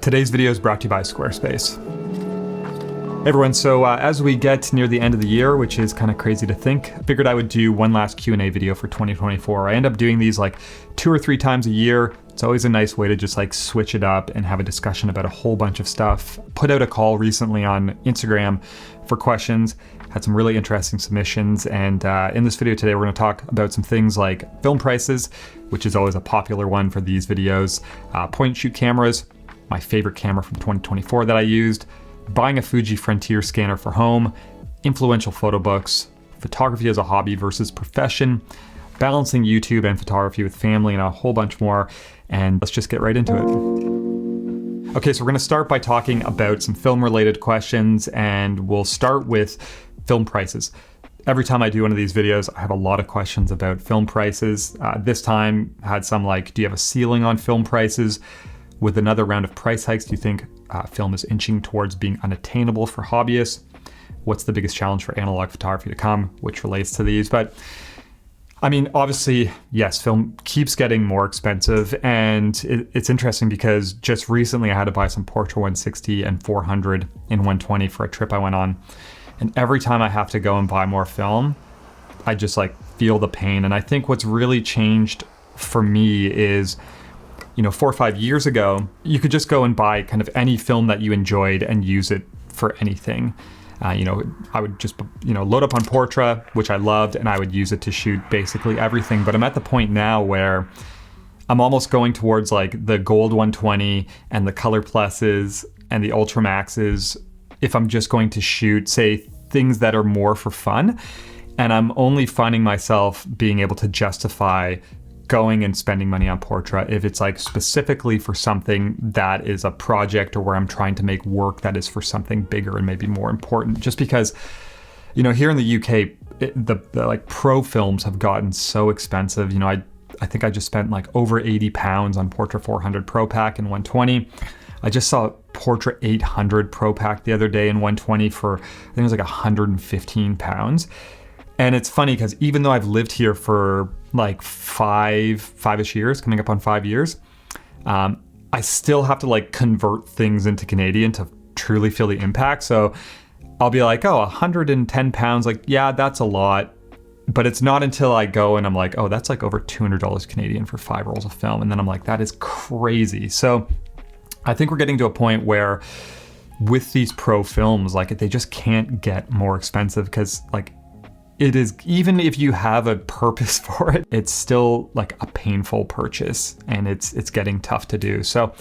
Today's video is brought to you by Squarespace. Hey everyone, so as we get near the end of the year, which is kind of crazy to think, I figured I would do one last Q&A video for 2024. I end up doing these like 2 or 3 times a year. It's always a nice way to just like switch it up and have a discussion about a whole bunch of stuff. Put out a call recently on Instagram for questions, had some really interesting submissions, and in this video today we're going to talk about some things like film prices, which is always a popular one for these videos, point and shoot cameras, my favorite camera from 2024 that I used, buying a Fuji Frontier scanner for home, influential photo books, photography as a hobby versus profession, balancing YouTube and photography with family, and a whole bunch more. And let's just get right into it. Okay, so we're gonna start by talking about some film related questions, and we'll start with film prices. Every time I do one of these videos, I have a lot of questions about film prices. This time I had some like, do you have a ceiling on film prices? With another round of price hikes, do you think film is inching towards being unattainable for hobbyists? What's the biggest challenge for analog photography to come, which relates to these? But I mean, obviously, yes, film keeps getting more expensive, and it's interesting because just recently I had to buy some Portra 160 and 400 in 120 for a trip I went on. And every time I have to go and buy more film, I just like feel the pain. And I think what's really changed for me is, 4 or 5 years ago, you could just go and buy kind of any film that you enjoyed and use it for anything. I would just, load up on Portra, which I loved, and I would use it to shoot basically everything. But I'm at the point now where I'm almost going towards like the Gold 120 and the Color Pluses and the Ultra Maxes if I'm just going to shoot, say, things that are more for fun. And I'm only finding myself being able to justify going and spending money on Portra if it's like specifically for something that is a project or where I'm trying to make work that is for something bigger and maybe more important. Just because, here in the UK, the like pro films have gotten so expensive. I think I just spent like over £80 on Portra 400 Pro Pack in 120. I just saw Portra 800 Pro Pack the other day in 120 for, I think it was like £115. And it's funny because even though I've lived here for like five-ish years, coming up on 5 years, I still have to like convert things into Canadian to truly feel the impact. So I'll be like, oh, £110, like, yeah, that's a lot. But it's not until I go and I'm like, oh, that's like over $200 Canadian for 5 rolls of film. And then I'm like, that is crazy. So I think we're getting to a point where with these pro films, like they just can't get more expensive because like, it is, even if you have a purpose for it, it's still like a painful purchase, and it's getting tough to do. So,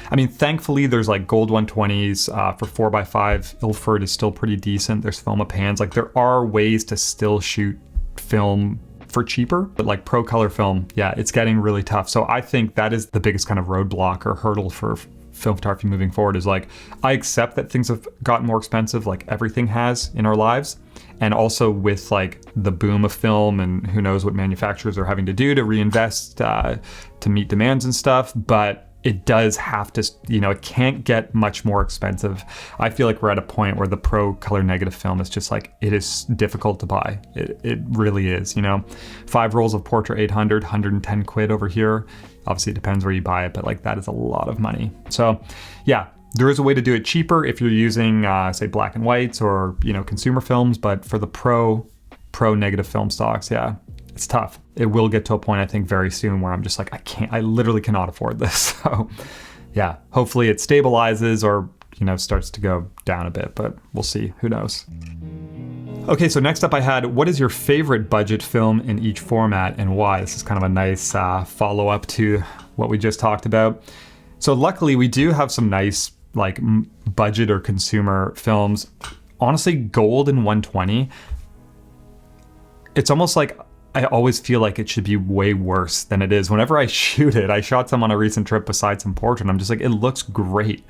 I mean, thankfully there's like Gold 120s for 4x5. Ilford is still pretty decent. There's Filma Pans. Like there are ways to still shoot film for cheaper, but like pro color film, yeah, it's getting really tough. So I think that is the biggest kind of roadblock or hurdle for film photography moving forward is like, I accept that things have gotten more expensive, like everything has in our lives. And also with like the boom of film and who knows what manufacturers are having to do to reinvest to meet demands and stuff. But it does have to, it can't get much more expensive. I feel like we're at a point where the pro color negative film is just like, it is difficult to buy. It really is, 5 rolls of Portra 800, 110 quid over here. Obviously it depends where you buy it, but like that is a lot of money. So yeah, there is a way to do it cheaper if you're using say black and whites or, consumer films, but for the pro negative film stocks, yeah, it's tough. It will get to a point, I think, very soon where I'm just like, I literally cannot afford this. So yeah, hopefully it stabilizes or, starts to go down a bit, but we'll see, who knows. Okay, so next up I had, what is your favorite budget film in each format and why? This is kind of a nice follow-up to what we just talked about. So luckily we do have some nice like budget or consumer films. Honestly, Gold in 120, it's almost like I always feel like it should be way worse than it is. Whenever I shoot it, I shot some on a recent trip besides some Portra, and I'm just like, it looks great.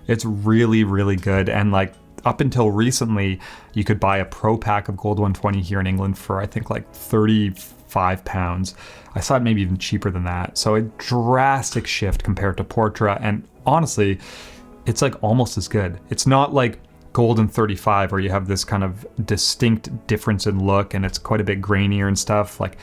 It's really, really good. And like up until recently, you could buy a pro pack of Gold 120 here in England for I think like £35. I saw it maybe even cheaper than that. So a drastic shift compared to Portra. And honestly, it's like almost as good. It's not like Gold and 35 where you have this kind of distinct difference in look and it's quite a bit grainier and stuff. Like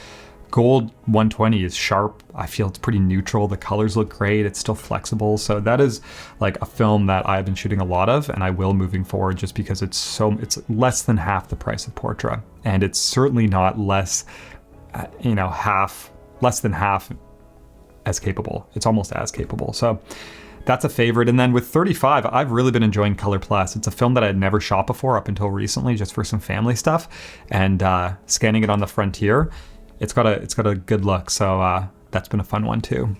Gold 120 is sharp. I feel it's pretty neutral. The colors look great. It's still flexible. So that is like a film that I've been shooting a lot of, and I will moving forward, just because it's less than half the price of Portra. And it's certainly not less than half as capable. It's almost as capable. So that's a favorite. And then with 35, I've really been enjoying Color Plus. It's a film that I had never shot before up until recently, just for some family stuff. And scanning it on the Frontier, it's got a good look. So that's been a fun one too.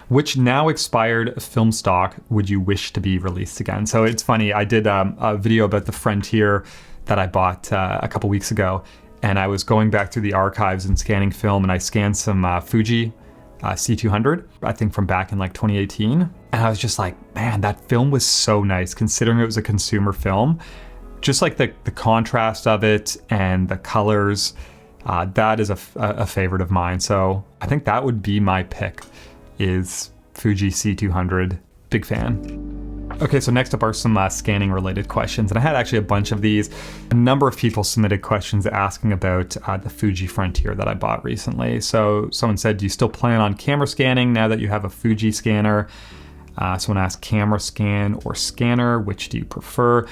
Which now expired film stock would you wish to be released again? So it's funny, I did a video about the Frontier that I bought a couple weeks ago, and I was going back through the archives and scanning film, and I scanned some Fuji C200, I think from back in like 2018. And I was just like, man, that film was so nice, considering it was a consumer film. Just like the contrast of it and the colors, that is a favorite of mine. So I think that would be my pick, is Fuji C200. Big fan. Okay, so next up are some scanning related questions. And I had actually a bunch of these. A number of people submitted questions asking about the Fuji Frontier that I bought recently. So someone said, do you still plan on camera scanning now that you have a Fuji scanner? Someone asked, camera scan or scanner, which do you prefer?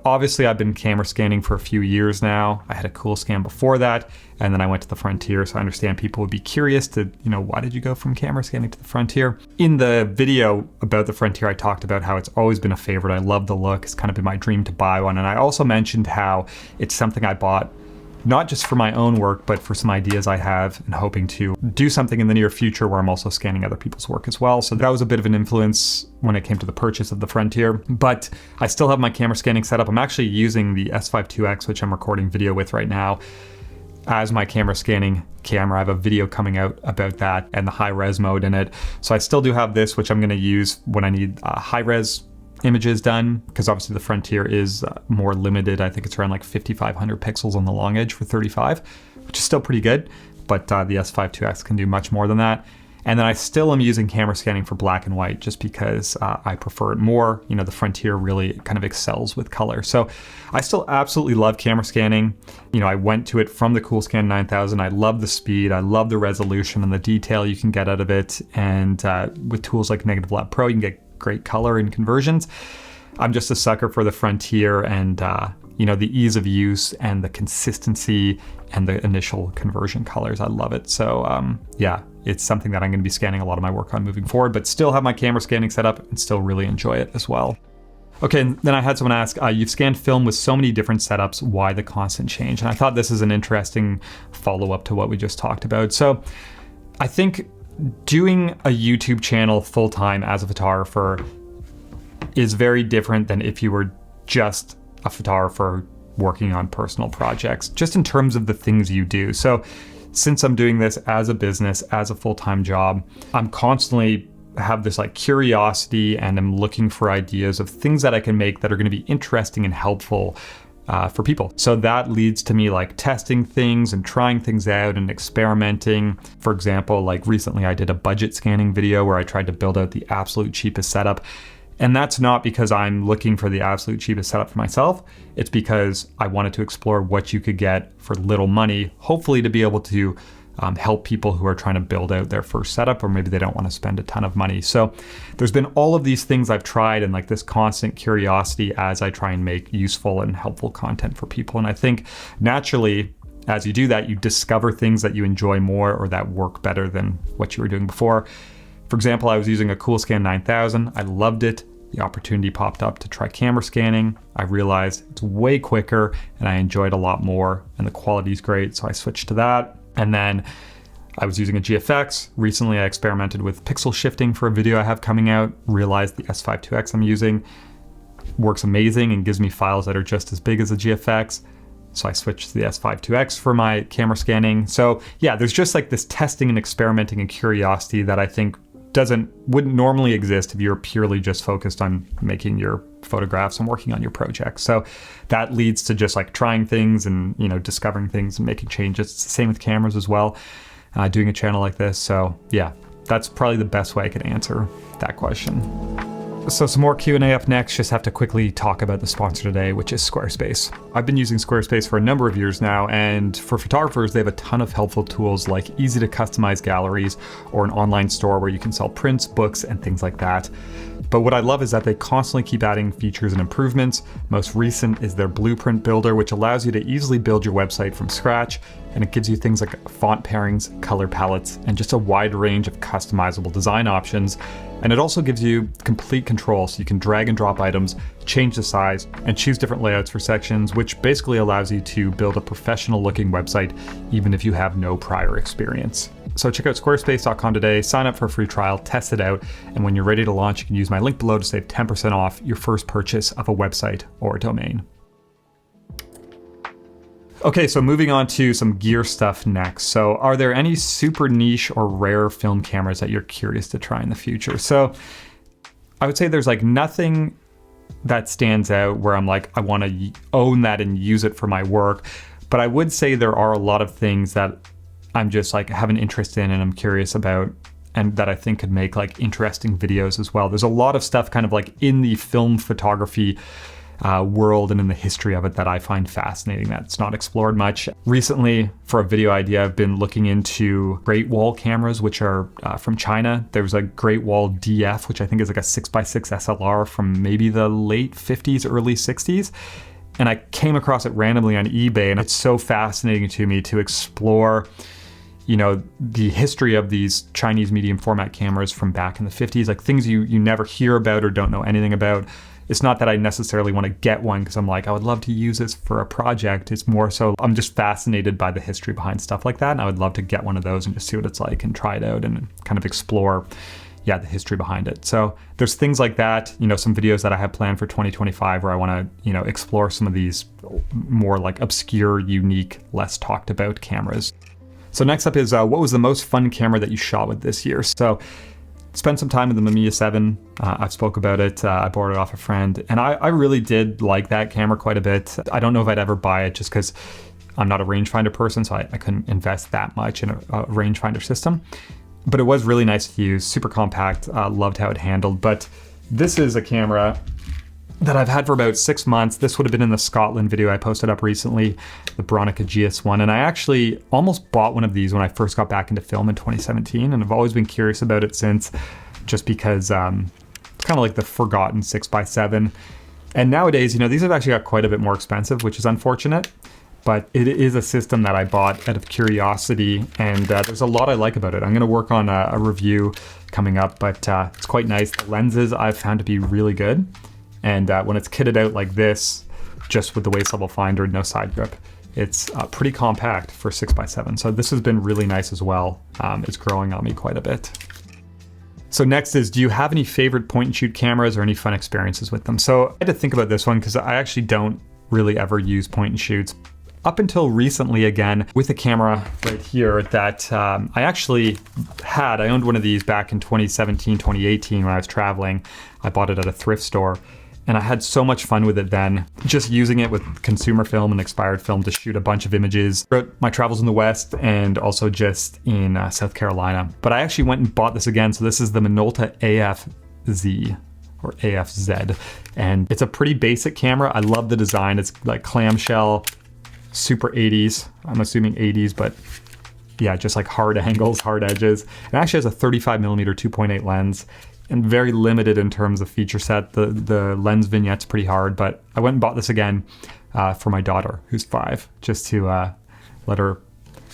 Obviously I've been camera scanning for a few years now. I had a Cool Scan before that, and then I went to the Frontier. So I understand people would be curious to, why did you go from camera scanning to the Frontier? In the video about the Frontier, I talked about how it's always been a favorite. I love the look. It's kind of been my dream to buy one. And I also mentioned how it's something I bought not just for my own work, but for some ideas I have and hoping to do something in the near future where I'm also scanning other people's work as well. So that was a bit of an influence when it came to the purchase of the Frontier, but I still have my camera scanning set up. I'm actually using the S5 IIX, which I'm recording video with right now, as my camera scanning camera. I have a video coming out about that and the high res mode in it. So I still do have this, which I'm going to use when I need high res images done, because obviously the Frontier is more limited. I think it's around like 5,500 pixels on the long edge for 35, which is still pretty good, but the S5 IIX can do much more than that. And then I still am using camera scanning for black and white, just because I prefer it more. The Frontier really kind of excels with color. So I still absolutely love camera scanning. I went to it from the Coolscan 9000. I love the speed. I love the resolution and the detail you can get out of it. And with tools like Negative Lab Pro, you can get great color and conversions. I'm just a sucker for the Frontier and the ease of use and the consistency and the initial conversion colors. I love it. So yeah, it's something that I'm going to be scanning a lot of my work on moving forward, but still have my camera scanning set up and still really enjoy it as well. Okay, and then I had someone ask, you've scanned film with so many different setups, why the constant change? And I thought this is an interesting follow-up to what we just talked about. So I think doing a YouTube channel full-time as a photographer is very different than if you were just a photographer working on personal projects, just in terms of the things you do. So since I'm doing this as a business, as a full-time job, I'm constantly have this like curiosity, and I'm looking for ideas of things that I can make that are going to be interesting and helpful for people. So that leads to me like testing things and trying things out and experimenting. For example, like recently I did a budget scanning video where I tried to build out the absolute cheapest setup. And that's not because I'm looking for the absolute cheapest setup for myself. It's because I wanted to explore what you could get for little money, hopefully to be able to help people who are trying to build out their first setup, or maybe they don't want to spend a ton of money. So there's been all of these things I've tried, and like this constant curiosity as I try and make useful and helpful content for people. And I think naturally, as you do that, you discover things that you enjoy more or that work better than what you were doing before. For example, I was using a Coolscan 9000. I loved it. The opportunity popped up to try camera scanning. I realized it's way quicker and I enjoyed it a lot more, and the quality is great. So I switched to that. And then I was using a GFX. Recently, I experimented with pixel shifting for a video I have coming out, realized the S5 IIX I'm using works amazing and gives me files that are just as big as the GFX. So I switched to the S5 IIX for my camera scanning. So yeah, there's just like this testing and experimenting and curiosity that I think wouldn't normally exist if you're purely just focused on making your photographs and working on your projects. So that leads to just like trying things and discovering things and making changes. It's the same with cameras as well, doing a channel like this. So yeah, that's probably the best way I could answer that question. So some more Q&A up next. Just have to quickly talk about the sponsor today, which is Squarespace. I've been using Squarespace for a number of years now, and for photographers, they have a ton of helpful tools like easy to customize galleries or an online store where you can sell prints, books, and things like that. But what I love is that they constantly keep adding features and improvements. Most recent is their Blueprint Builder, which allows you to easily build your website from scratch, and it gives you things like font pairings, color palettes, and just a wide range of customizable design options. And it also gives you complete control, so you can drag and drop items, change the size, and choose different layouts for sections, which basically allows you to build a professional looking website, even if you have no prior experience. So check out squarespace.com today, sign up for a free trial, test it out, and when you're ready to launch, you can use my link below to save 10% off your first purchase of a website or a domain. Okay, so moving on to some gear stuff next. So are there any super niche or rare film cameras that you're curious to try in the future? So I would say there's like nothing that stands out where I'm like, I want to own that and use it for my work. But I would say there are a lot of things that I'm just like have an interest in and I'm curious about, and that I think could make like interesting videos as well. There's a lot of stuff kind of like in the film photography world and in the history of it that I find fascinating that's not explored much. Recently, for a video idea, I've been looking into Great Wall cameras, which are from China. There's a Great Wall DF, which I think is like a 6x6 SLR from maybe the late 50s, early 60s. And I came across it randomly on eBay, and it's so fascinating to me to explore, you know, the history of these Chinese medium format cameras from back in the 50s, like things you never hear about or don't know anything about. It's not that I necessarily want to get one because I'm like, I would love to use this for a project. It's more so I'm just fascinated by the history behind stuff like that. And I would love to get one of those and just see what it's like and try it out and kind of explore, the history behind it. So there's things like that, you know, some videos that I have planned for 2025 where I want to, you know, explore some of these more like obscure, unique, less talked about cameras. So next up is what was the most fun camera that you shot with this year? So spent some time with the Mamiya 7. I've spoke about it. I borrowed it off a friend, and I really did like that camera quite a bit. I don't know if I'd ever buy it just because I'm not a rangefinder person, so I couldn't invest that much in a rangefinder system. But it was really nice to use, super compact, loved how it handled. But this is a camera that I've had for about 6 months. This would have been in the Scotland video I posted up recently, the Bronica GS1. And I actually almost bought one of these when I first got back into film in 2017. And I've always been curious about it since, just because it's kind of like the forgotten 6x7. And nowadays, you know, these have actually got quite a bit more expensive, which is unfortunate. But it is a system that I bought out of curiosity, and there's a lot I like about it. I'm going to work on a review coming up, but it's quite nice. The lenses I've found to be really good. And when it's kitted out like this, just with the waist level finder, no side grip, it's pretty compact for 6x7. So this has been really nice as well. It's growing on me quite a bit. So next is, do you have any favorite point and shoot cameras or any fun experiences with them? So I had to think about this one because I actually don't really ever use point and shoots. Up until recently, again, with a camera right here that I actually had. I owned one of these back in 2017, 2018 when I was traveling. I bought it at a thrift store. And I had so much fun with it then, just using it with consumer film and expired film to shoot a bunch of images throughout my travels in the West and also just in South Carolina. But I actually went and bought this again. So this is the Minolta AFZ or AFZ. And it's a pretty basic camera. I love the design. It's like clamshell, super 80s. I'm assuming 80s, but yeah, just like hard angles, hard edges. It actually has a 35mm 2.8 lens. And very limited in terms of feature set. The lens vignette's pretty hard, but I went and bought this again for my daughter, who's 5, just to let her,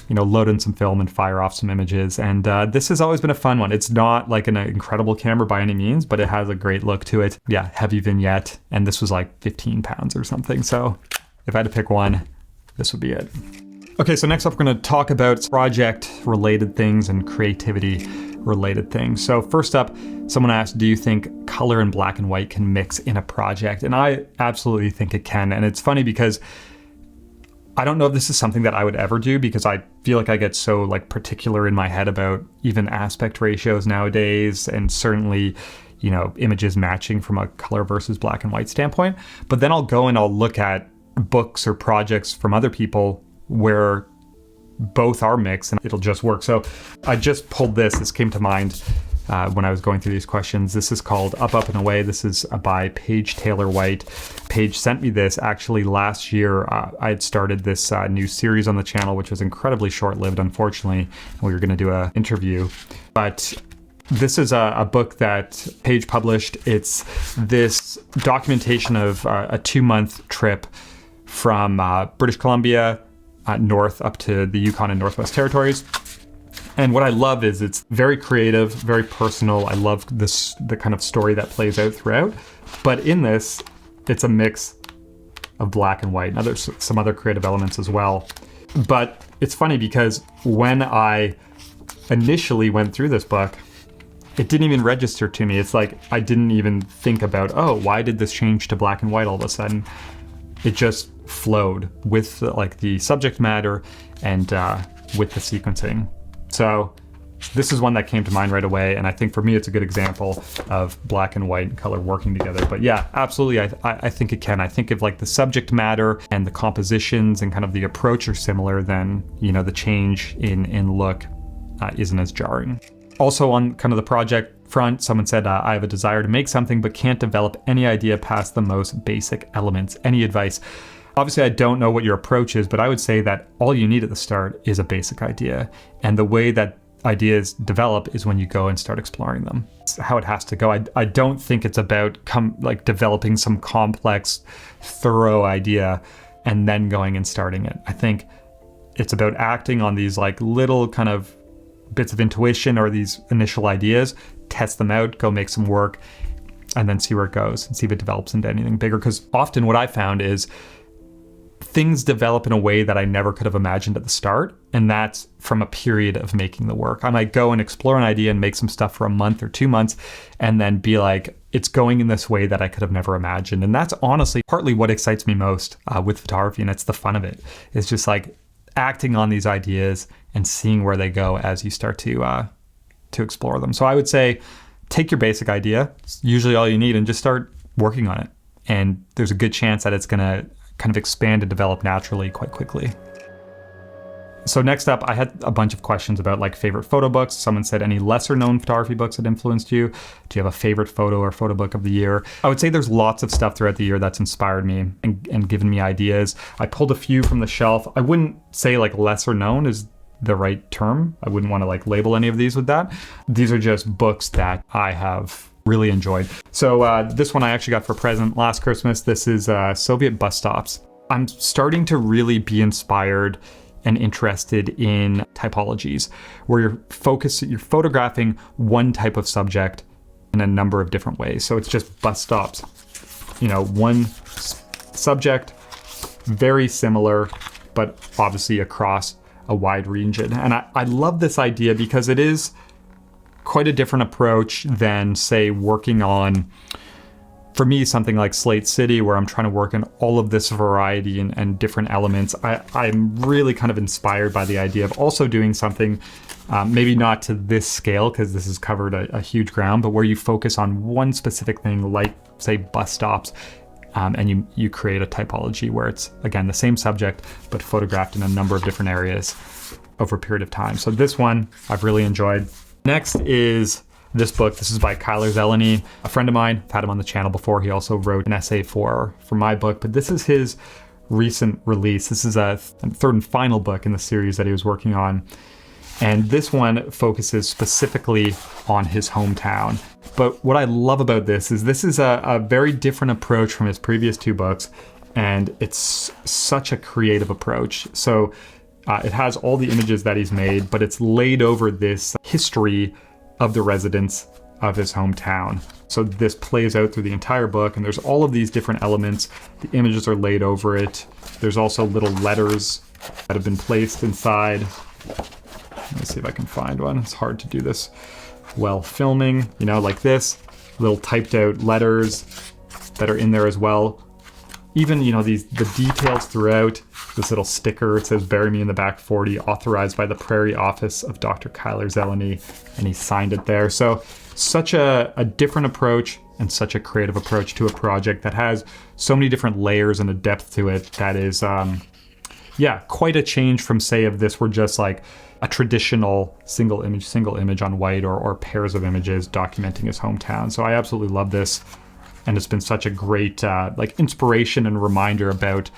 you know, load in some film and fire off some images. And this has always been a fun one. It's not like an incredible camera by any means, but it has a great look to it. Yeah, heavy vignette, and this was like 15 pounds or something. So if I had to pick one, this would be it. Okay, so next up we're going to talk about project-related things and creativity-related things. So first up, someone asked, do you think color and black and white can mix in a project? And I absolutely think it can. And it's funny because I don't know if this is something that I would ever do because I feel like I get so like particular in my head about even aspect ratios nowadays, and certainly, you know, images matching from a color versus black and white standpoint. But then I'll go and I'll look at books or projects from other people where both are mixed and it'll just work. So I just pulled this came to mind when I was going through these questions. This is called Up, Up, and Away. This is by Paige Taylor White. Paige sent me this actually last year. I had started this new series on the channel, which was incredibly short-lived, unfortunately. We were going to do an interview. But this is a book that Paige published. It's this documentation of a 2-month trip from British Columbia north up to the Yukon and Northwest Territories. And what I love is it's very creative, very personal. I love the kind of story that plays out throughout. But in this, it's a mix of black and white, and some other creative elements as well. But it's funny because when I initially went through this book, it didn't even register to me. It's like I didn't even think about, oh, why did this change to black and white all of a sudden? It just flowed with the subject matter and with the sequencing. So this is one that came to mind right away, and I think for me it's a good example of black and white and color working together. But yeah, absolutely, I think it can. I think if the subject matter and the compositions and kind of the approach are similar, then the change in look isn't as jarring. Also on kind of the project front, someone said, I have a desire to make something but can't develop any idea past the most basic elements. Any advice? Obviously, I don't know what your approach is, but I would say that all you need at the start is a basic idea. And the way that ideas develop is when you go and start exploring them. It's how it has to go. I don't think it's about developing some complex, thorough idea and then going and starting it. I think it's about acting on these little kind of bits of intuition or these initial ideas, test them out, go make some work, and then see where it goes and see if it develops into anything bigger. Because often what I found is things develop in a way that I never could have imagined at the start, and that's from a period of making the work. I might go and explore an idea and make some stuff for a month or 2 months, and then be like, it's going in this way that I could have never imagined. And that's honestly partly what excites me most with photography, and it's the fun of it. It's just acting on these ideas and seeing where they go as you start to explore them. So I would say take your basic idea, it's usually all you need, and just start working on it. And there's a good chance that it's going to kind of expand and develop naturally quite quickly. So next up, I had a bunch of questions about favorite photo books. Someone said, any lesser known photography books that influenced you? Do you have a favorite photo or photo book of the year? I would say there's lots of stuff throughout the year that's inspired me and given me ideas. I pulled a few from the shelf. I wouldn't say lesser known is the right term. I wouldn't want to label any of these with that. These are just books that I have really enjoyed. So this one I actually got for a present last Christmas. This is Soviet Bus Stops. I'm starting to really be inspired and interested in typologies where you're photographing one type of subject in a number of different ways. So it's just bus stops, one subject, very similar, but obviously across a wide region. And I love this idea because it is quite a different approach than, say, working on, for me, something like Slate City, where I'm trying to work in all of this variety and different elements. I'm really kind of inspired by the idea of also doing something, maybe not to this scale, because this has covered a huge ground, but where you focus on one specific thing, like, say, bus stops, and you create a typology where it's, again, the same subject, but photographed in a number of different areas over a period of time. So this one I've really enjoyed. Next is this book. This is by Kyler Zeleny, a friend of mine. I've had him on the channel before. He also wrote an essay for my book, but this is his recent release. This is a third and final book in the series that he was working on. And this one focuses specifically on his hometown. But what I love about this is a very different approach from his previous two books, and it's such a creative approach. So it has all the images that he's made, but it's laid over this history of the residents of his hometown. So this plays out through the entire book, and there's all of these different elements. The images are laid over it. There's also little letters that have been placed inside. Let me see if I can find one. It's hard to do this while filming, like this. Little typed out letters that are in there as well. Even, the details throughout. This little sticker, it says, "Bury me in the back 40, authorized by the Prairie Office of Dr. Kyler Zeleny," and he signed it there. So such a different approach and such a creative approach to a project that has so many different layers and a depth to it that is yeah, quite a change from, say, if this were just like a traditional single image on white, or pairs of images documenting his hometown. So I absolutely love this. And it's been such a great like inspiration and reminder about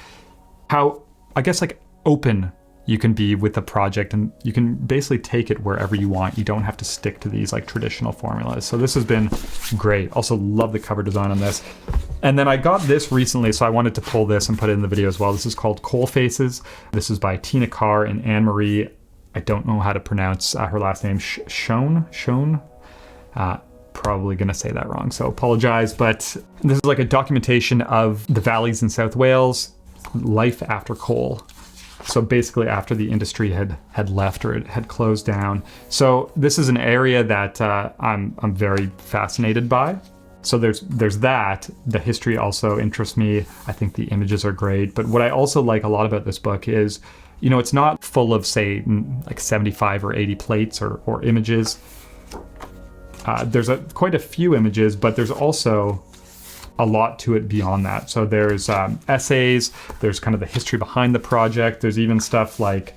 how, I guess, like open you can be with the project, and you can basically take it wherever you want. You don't have to stick to these like traditional formulas. So this has been great. Also love the cover design on this. And then I got this recently, so I wanted to pull this and put it in the video as well. This is called Coal Faces. This is by Tina Carr and Anne-Marie. I don't know how to pronounce her last name. Schoen. Probably going to say that wrong, so apologize. But this is like a documentation of the valleys in South Wales, life after coal. So basically after the industry had left, or it had closed down. So this is an area that I'm very fascinated by. So there's that. The history also interests me. I think the images are great. But what I also like a lot about this book is, you know, it's not full of, say, like 75 or 80 plates or images. There's quite a few images, but there's also a lot to it beyond that. So there's essays, there's kind of the history behind the project. There's even stuff like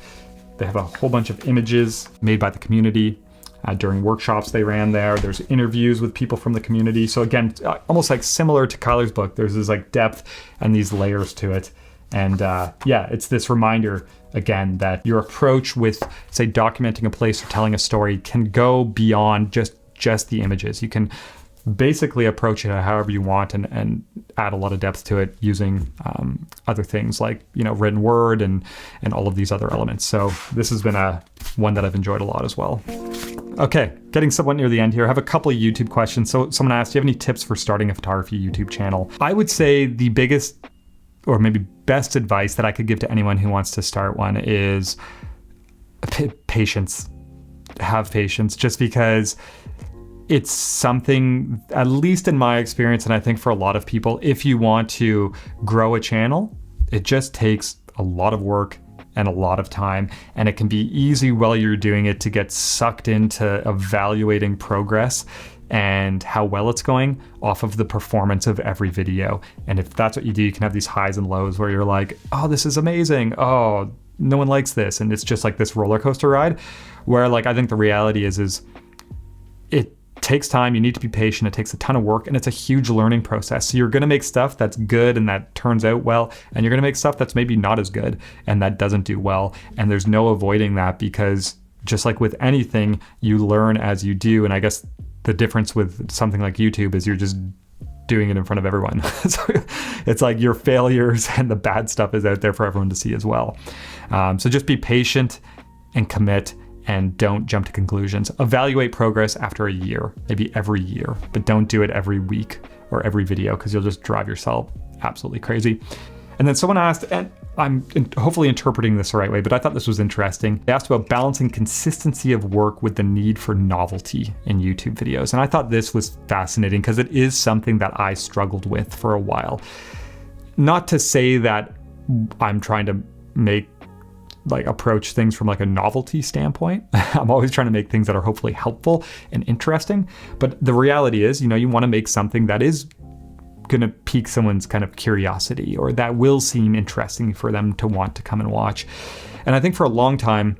they have a whole bunch of images made by the community during workshops they ran there. There's interviews with people from the community. So again, almost like similar to Kyler's book, there's this like depth and these layers to it. And yeah, it's this reminder, again, that your approach with, say, documenting a place or telling a story can go beyond just the images. You can basically approach it however you want and add a lot of depth to it using other things like, you know, written word and all of these other elements. So this has been one that I've enjoyed a lot as well. Okay, getting somewhat near the end here. I have a couple of YouTube questions. So someone asked, do you have any tips for starting a photography YouTube channel? I would say the biggest, or maybe best advice that I could give to anyone who wants to start one is patience. Have patience, just because it's something, at least in my experience, and I think for a lot of people, if you want to grow a channel, it just takes a lot of work and a lot of time. And it can be easy while you're doing it to get sucked into evaluating progress and how well it's going off of the performance of every video. And if that's what you do, you can have these highs and lows where you're like, oh, this is amazing. Oh, no one likes this. And it's just like this roller coaster ride where, like, I think the reality is it takes time. You need to be patient. It takes a ton of work, and it's a huge learning process. So you're going to make stuff that's good and that turns out well, and you're going to make stuff that's maybe not as good and that doesn't do well. And there's no avoiding that, because just like with anything, you learn as you do. And I guess the difference with something like YouTube is you're just doing it in front of everyone. So it's like your failures and the bad stuff is out there for everyone to see as well. So just be patient and commit, and don't jump to conclusions. Evaluate progress after a year, maybe every year, but don't do it every week or every video, because you'll just drive yourself absolutely crazy. And then someone asked, and I'm hopefully interpreting this the right way, but I thought this was interesting. They asked about balancing consistency of work with the need for novelty in YouTube videos. And I thought this was fascinating, because it is something that I struggled with for a while. Not to say that I'm trying to approach things from like a novelty standpoint. I'm always trying to make things that are hopefully helpful and interesting. But the reality is, you know, you want to make something that is going to pique someone's kind of curiosity, or that will seem interesting for them to want to come and watch. And I think for a long time,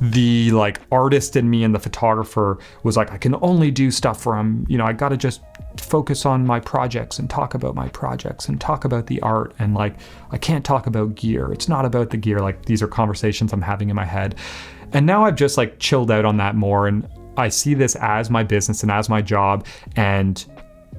the like artist in me and the photographer was like, I can only do stuff where I got to just focus on my projects and talk about my projects and talk about the art. And like, I can't talk about gear. It's not about the gear. Like, these are conversations I'm having in my head. And now I've just like chilled out on that more. And I see this as my business and as my job. And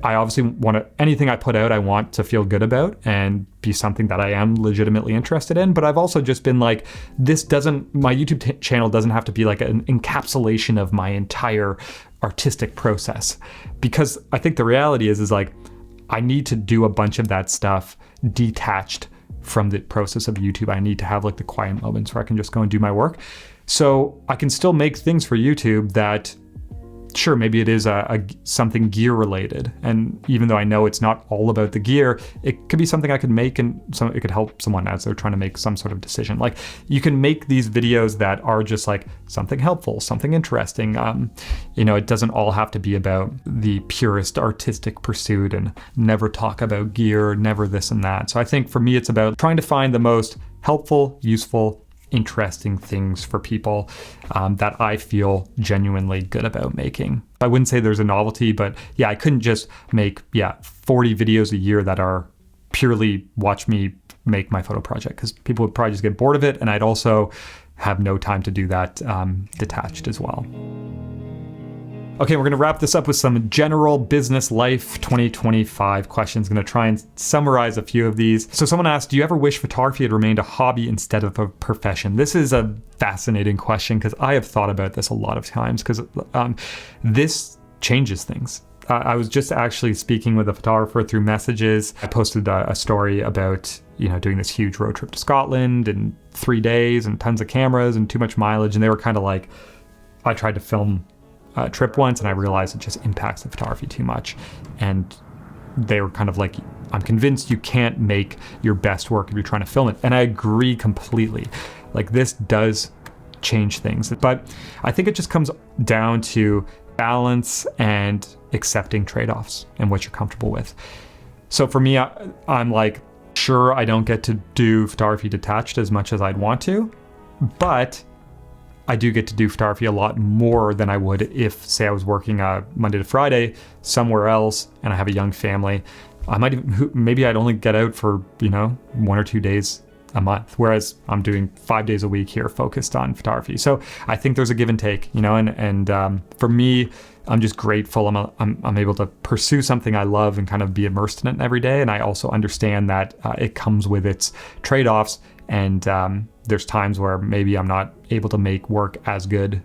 I obviously anything I put out, I want to feel good about and be something that I am legitimately interested in. But I've also just been like, my YouTube channel doesn't have to be like an encapsulation of my entire artistic process. Because I think the reality is like, I need to do a bunch of that stuff detached from the process of YouTube. I need to have like the quiet moments where I can just go and do my work. So I can still make things for YouTube that, sure, maybe it is something gear related. And even though I know it's not all about the gear, it could be something I could make, and it could help someone as they're trying to make some sort of decision. Like, you can make these videos that are just like something helpful, something interesting. It doesn't all have to be about the purest artistic pursuit and never talk about gear, never this and that. So I think for me, it's about trying to find the most helpful, useful, interesting things for people that I feel genuinely good about making. I wouldn't say there's a novelty, but yeah, I couldn't just make 40 videos a year that are purely watch me make my photo project, because people would probably just get bored of it, and I'd also have no time to do that detached as well. Okay, we're going to wrap this up with some general business life 2025 questions. I'm going to try and summarize a few of these. So someone asked, do you ever wish photography had remained a hobby instead of a profession? This is a fascinating question because I have thought about this a lot of times, because this changes things. I was just actually speaking with a photographer through messages. I posted a story about, doing this huge road trip to Scotland in 3 days and tons of cameras and too much mileage. And they were kind of like, I tried to film a trip once and I realized it just impacts the photography too much. And they were kind of like, I'm convinced you can't make your best work if you're trying to film it. And I agree completely. Like, this does change things. But I think it just comes down to balance and accepting trade-offs and what you're comfortable with. So for me, I'm like, sure, I don't get to do photography detached as much as I'd want to, but I do get to do photography a lot more than I would if, say, I was working Monday to Friday somewhere else and I have a young family. Maybe I'd only get out for, 1 or 2 days a month, whereas I'm doing 5 days a week here focused on photography. So I think there's a give and take, and for me, I'm just grateful I'm able to pursue something I love and kind of be immersed in it every day. And I also understand that it comes with its trade-offs, and there's times where maybe I'm not able to make work as good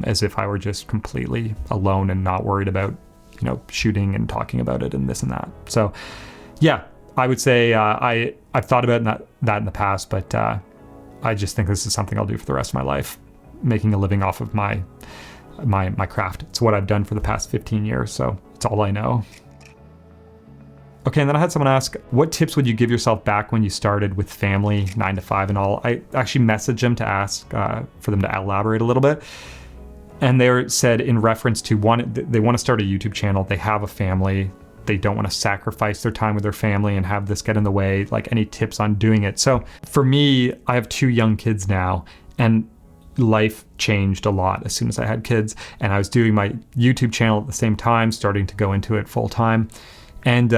as if I were just completely alone and not worried about, shooting and talking about it and this and that. So yeah, I would say I've thought about that in the past, but I just think this is something I'll do for the rest of my life, making a living off of my craft. It's what I've done for the past 15 years, so it's all I know. Okay, and then I had someone ask, what tips would you give yourself back when you started with family, 9 to 5 and all? I actually messaged them to ask for them to elaborate a little bit. And they said in reference to they want to start a YouTube channel, they have a family, they don't want to sacrifice their time with their family and have this get in the way, like any tips on doing it. So for me, I have 2 young kids now, and life changed a lot as soon as I had kids, and I was doing my YouTube channel at the same time, starting to go into it full time. And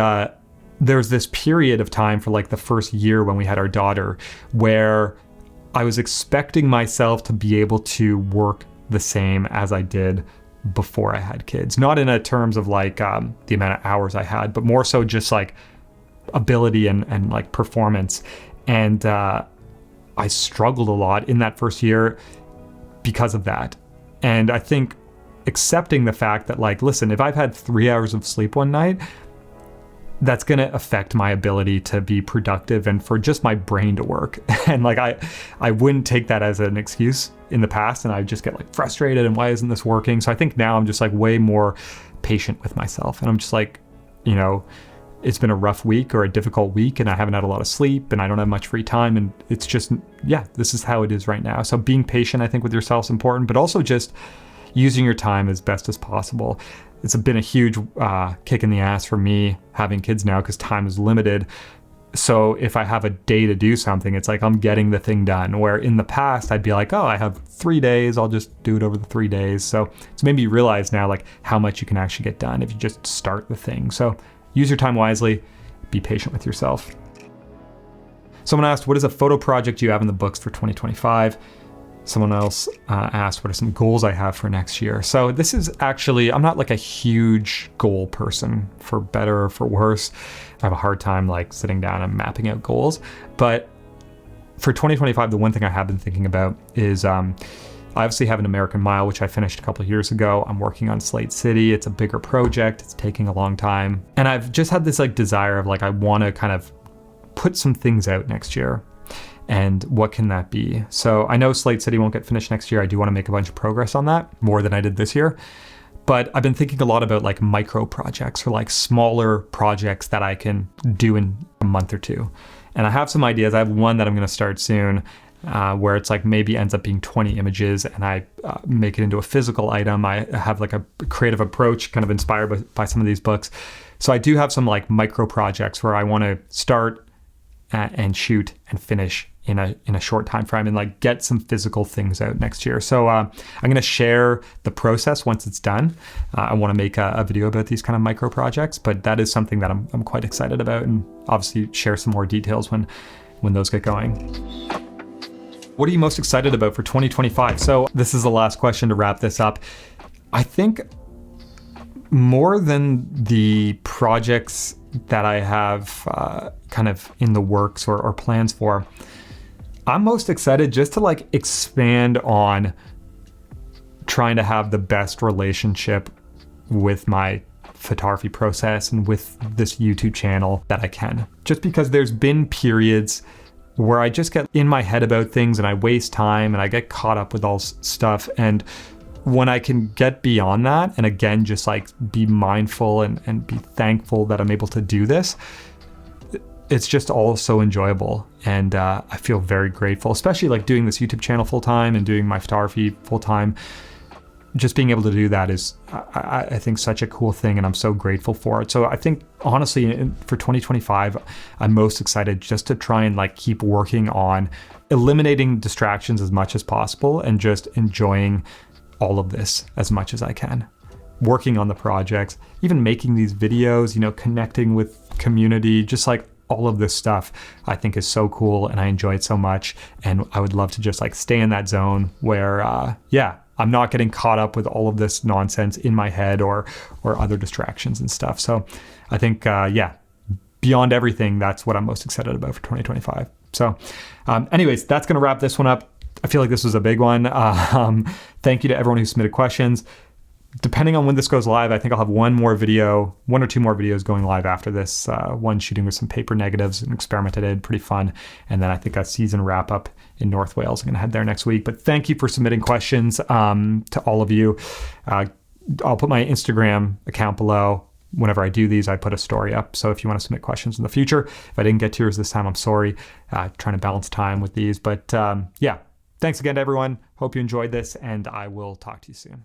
there's this period of time for like the first year when we had our daughter where I was expecting myself to be able to work the same as I did before I had kids. Not in a terms of like the amount of hours I had, but more so just like ability and like performance. And I struggled a lot in that first year because of that. And I think accepting the fact that, like, listen, if I've had 3 hours of sleep one night, that's going to affect my ability to be productive and for just my brain to work. And like, I wouldn't take that as an excuse in the past, and I just get like frustrated and why isn't this working? So I think now I'm just like way more patient with myself, and I'm just like, it's been a rough week or a difficult week and I haven't had a lot of sleep and I don't have much free time, and it's just, this is how it is right now. So being patient, I think, with yourself is important, but also just using your time as best as possible. It's been a huge kick in the ass for me having kids now because time is limited. So if I have a day to do something, it's like I'm getting the thing done. Where in the past, I'd be like, oh, I have 3 days, I'll just do it over the 3 days. So it's made me realize now like how much you can actually get done if you just start the thing. So use your time wisely, be patient with yourself. Someone asked, what is a photo project you have in the books for 2025? Someone else asked, what are some goals I have for next year? So this is actually, I'm not like a huge goal person, for better or for worse. I have a hard time like sitting down and mapping out goals. But for 2025, the one thing I have been thinking about is I obviously have an American Mile, which I finished a couple of years ago. I'm working on Slate City. It's a bigger project. It's taking a long time. And I've just had this like desire of like, I want to kind of put some things out next year. And what can that be? So I know Slate City won't get finished next year. I do want to make a bunch of progress on that, more than I did this year. But I've been thinking a lot about like micro projects or like smaller projects that I can do in a month or two. And I have some ideas. I have one that I'm going to start soon where it's like maybe ends up being 20 images and I make it into a physical item. I have like a creative approach kind of inspired by some of these books. So I do have some like micro projects where I want to start and shoot and finish in a short time frame and like get some physical things out next year. So I'm going to share the process once it's done. I want to make a video about these kind of micro projects, but that is something that I'm quite excited about, and obviously share some more details when those get going. What are you most excited about for 2025? So this is the last question to wrap this up. I think more than the projects that I have kind of in the works or plans for, I'm most excited just to like expand on trying to have the best relationship with my photography process and with this YouTube channel that I can. Just because there's been periods where I just get in my head about things and I waste time and I get caught up with all stuff. And when I can get beyond that and again, just like be mindful and be thankful that I'm able to do this, it's just all so enjoyable. And I feel very grateful, especially like doing this YouTube channel full time and doing my photography full time. Just being able to do that is, I think, such a cool thing, and I'm so grateful for it. So I think, honestly, for 2025, I'm most excited just to try and like keep working on eliminating distractions as much as possible and just enjoying all of this as much as I can. Working on the projects, even making these videos, you know, connecting with community, just like all of this stuff I think is so cool and I enjoy it so much. And I would love to just like stay in that zone where, I'm not getting caught up with all of this nonsense in my head or other distractions and stuff. So I think, beyond everything, that's what I'm most excited about for 2025. So anyways, that's going to wrap this one up. I feel like this was a big one. Thank you to everyone who submitted questions. Depending on when this goes live, I think I'll have one or two more videos going live after this. One shooting with some paper negatives, an experiment I did, pretty fun. And then I think a season wrap up in North Wales. I'm going to head there next week. But thank you for submitting questions to all of you. I'll put my Instagram account below. Whenever I do these, I put a story up. So if you want to submit questions in the future, if I didn't get to yours this time, I'm sorry. Trying to balance time with these. But thanks again to everyone. Hope you enjoyed this, and I will talk to you soon.